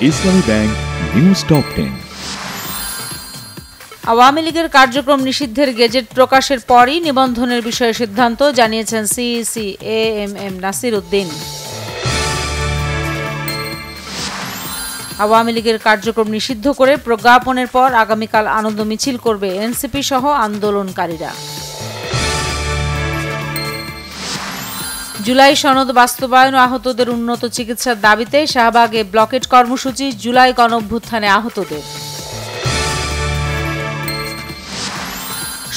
ইসলামী bank news top 10। Awami লীগের কার্যক্রম নিষিদ্ধের গেজেট প্রকাশের পরই নিবন্ধনের বিষয়ে সিদ্ধান্ত জানিয়েছেন সিইসি এএমএম নাসির উদ্দিন। আওয়ামী লীগের কার্যক্রম নিষিদ্ধ করে প্রজ্ঞাপনের পর আগামীকাল আনন্দ মিছিল করবে এনসিপি সহ আন্দোলনকারীরা। জুলাই সনদ বাস্তবায়ন ও আহতদের উন্নত চিকিৎসার দাবিতে শাহবাগে ব্লকেট কর্মসূচি, জুলাই গণঅভ্যুত্থানে আহতদের।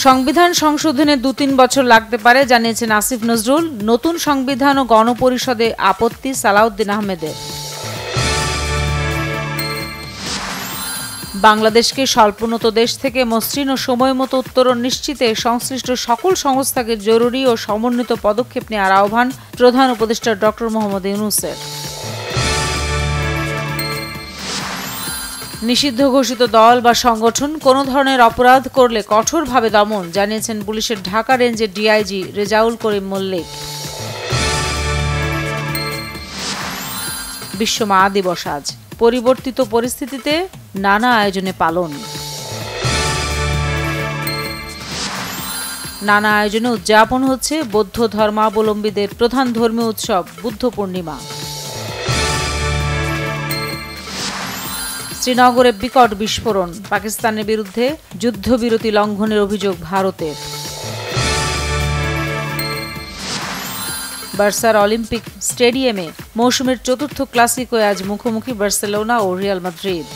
সংবিধান সংশোধনে 2-3 বছর লাগতে পারে জানিয়েছেন আসিফ নজরুল। নতুন সংবিধান ও গণপরিষদে আপত্তি সালাউদ্দিন আহমেদের। বাংলাদেশকে স্বল্পোন্নত দেশ থেকে মসৃণ ও সময়মতো উত্তরণ নিশ্চিতে সংশ্লিষ্ট সকল সংস্থাকে জরুরি ও সমন্বিত পদক্ষেপ নেওয়ার আহ্বান প্রধান উপদেষ্টা ডক্টর মোহাম্মদ ইউনূসের। নিষিদ্ধ ঘোষিত দল বা সংগঠন কোনো ধরনের অপরাধ করলে কঠোরভাবে দমন জানিয়েছেন পুলিশের ঢাকা রেঞ্জের ডিআইজি রেজাউল করিম মল্লিক। বিশ্ব মা দিবস আজ। পরিবর্তিত পরিস্থিতিতে নানা আয়োজনে পালন। নানা আয়োজনে উদযাপন হচ্ছে বৌদ্ধ ধর্মাবলম্বীদের প্রধান ধর্মীয় উৎসব বুদ্ধ পূর্ণিমা। শ্রীনগরে বিকট বিস্ফোরণ, পাকিস্তানের বিরুদ্ধে যুদ্ধবিরতি লঙ্ঘনের অভিযোগ ভারতের। বার্সার অলিম্পিক স্টেডিয়ামে মৌসুমের চতুর্থ ক্লাসিকোয় আজ মুখোমুখি বার্সেলোনা ও রিয়াল মাদ্রিদ।